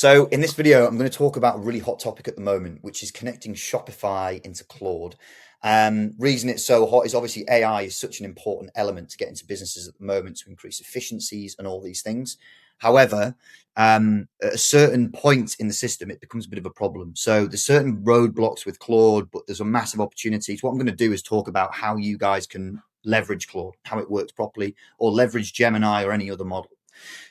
So in this video, I'm going to talk about a really hot topic at the moment, which is connecting Shopify into Claude. Reason it's so hot is obviously AI is such an important element to get into businesses at the moment to increase efficiencies and all these things. However, at a certain point in the system, it becomes a bit of a problem. So there's certain roadblocks with Claude, but there's a massive opportunity. So what I'm going to do is talk about how you guys can leverage Claude, how it works properly, or leverage Gemini or any other model.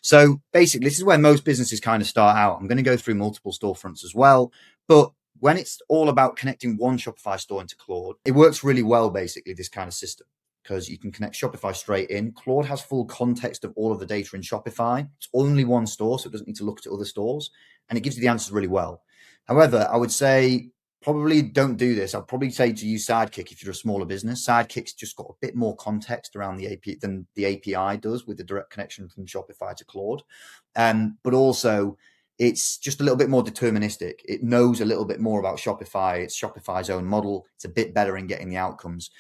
So basically, this is where most businesses kind of start out. I'm going to go through multiple storefronts as well. But when it's all about connecting one Shopify store into Claude, it works really well, basically, this kind of system, because you can connect Shopify straight in. Claude has full context of all of the data in Shopify. It's only one store, so it doesn't need to look at other stores. And it gives you the answers really well. However, I would say probably don't do this. I'd probably say to use Sidekick if you're a smaller business. Sidekick's just got a bit more context around the API than the API does with the direct connection from Shopify to Claude. But also, it's just a little bit more deterministic. It knows a little bit more about Shopify. It's Shopify's own model. It's a bit better in getting the outcomes.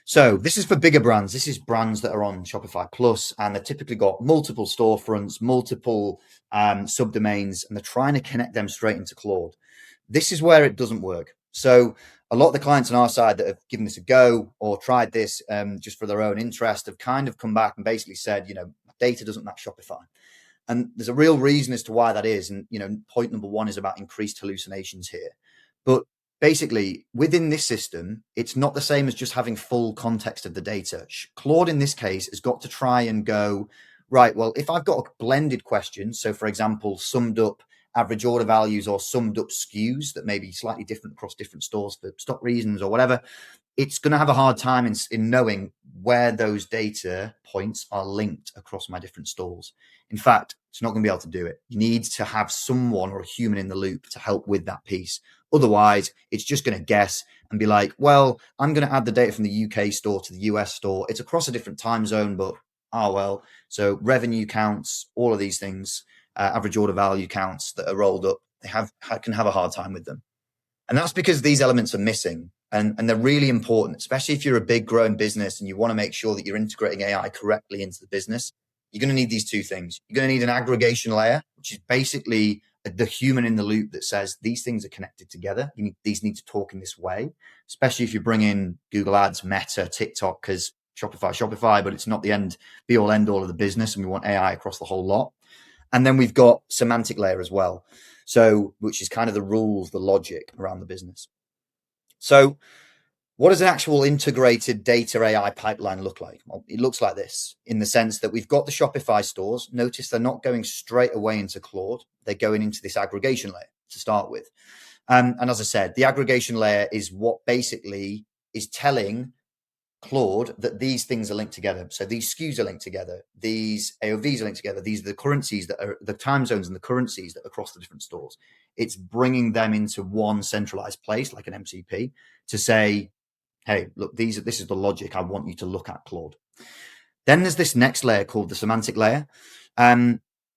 So this is for bigger brands. This is brands that are on Shopify Plus, and they've typically got multiple storefronts, multiple subdomains, and they're trying to connect them straight into Claude. This is where it doesn't work. So a lot of the clients on our side that have given this a go or tried this just for their own interest have kind of come back and basically said, data doesn't match Shopify. And there's a real reason as to why that is. And, point number one is about increased hallucinations here. But basically, within this system, it's not the same as just having full context of the data. Claude, in this case, has got to try and go, right, well, if I've got a blended question, so for example, summed up average order values or summed up SKUs that may be slightly different across different stores for stock reasons or whatever, it's going to have a hard time in knowing where those data points are linked across my different stores. In fact, it's not going to be able to do it. You need to have someone or a human in the loop to help with that piece. Otherwise, it's just going to guess and be like, well, I'm going to add the data from the UK store to the US store. It's across a different time zone, but well. So revenue counts, all of these things, average order value counts that are rolled up, can have a hard time with them. And that's because these elements are missing and they're really important, especially if you're a big growing business and you want to make sure that you're integrating AI correctly into the business. You're going to need these two things. You're going to need an aggregation layer, which is basically the human in the loop that says these things are connected together. These need to talk in this way, especially if you bring in Google Ads, Meta, TikTok, because Shopify, but it's not the be all end all of the business. And we want AI across the whole lot. And then we've got semantic layer as well. So, which is kind of the rules, the logic around the business. So what does an actual integrated data AI pipeline look like? Well, it looks like this in the sense that we've got the Shopify stores. Notice they're not going straight away into Claude. They're going into this aggregation layer to start with. And as I said, the aggregation layer is what basically is telling Claude that these things are linked together. So these SKUs are linked together. These AOVs are linked together. These are the currencies that are the time zones and the currencies that are across the different stores. It's bringing them into one centralized place, like an MCP, to say, hey, look, this is the logic I want you to look at, Claude. Then there's this next layer called the semantic layer.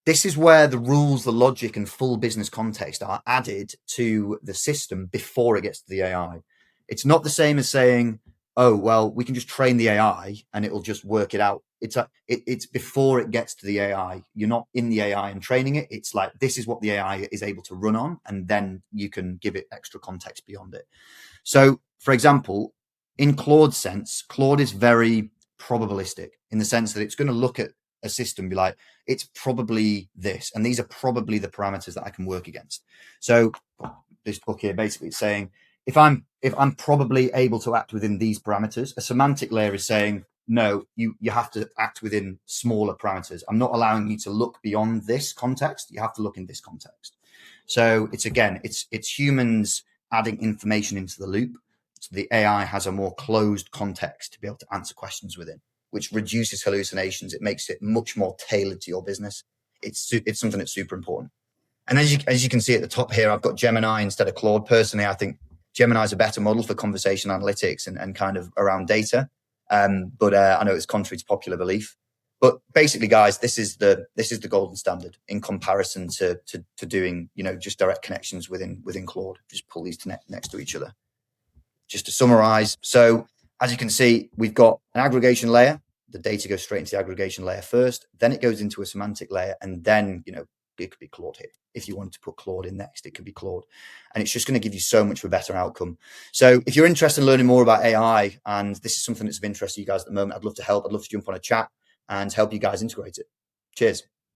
This is where the rules, the logic, and full business context are added to the system before it gets to the AI. It's not the same as saying, oh, well, we can just train the AI and it'll just work it out. It's before it gets to the AI. You're not in the AI and training it. It's like, this is what the AI is able to run on, and then you can give it extra context beyond it. So, for example, in Claude's sense, Claude is very probabilistic in the sense that it's going to look at a system and be like, it's probably this, and these are probably the parameters that I can work against. So this book here basically is saying, if I'm probably able to act within these parameters, a semantic layer is saying, no, you have to act within smaller parameters. I'm not allowing you to look beyond this context. You have to look in this context. So it's humans adding information into the loop. So the AI has a more closed context to be able to answer questions within, which reduces hallucinations. It makes it much more tailored to your business. It's something that's super important. And as you can see at the top here, I've got Gemini instead of Claude. Personally, I think Gemini is a better model for conversation analytics and kind of around data. But I know it's contrary to popular belief. But basically, guys, this is the golden standard in comparison to doing just direct connections within Claude. Just pull these next to each other. Just to summarize, so as you can see, we've got an aggregation layer. The data goes straight into the aggregation layer first, then it goes into a semantic layer, and then it could be Claude here. If you wanted to put Claude in next, it could be Claude. And it's just going to give you so much of a better outcome. So if you're interested in learning more about AI, and this is something that's of interest to you guys at the moment, I'd love to help. I'd love to jump on a chat and help you guys integrate it. Cheers.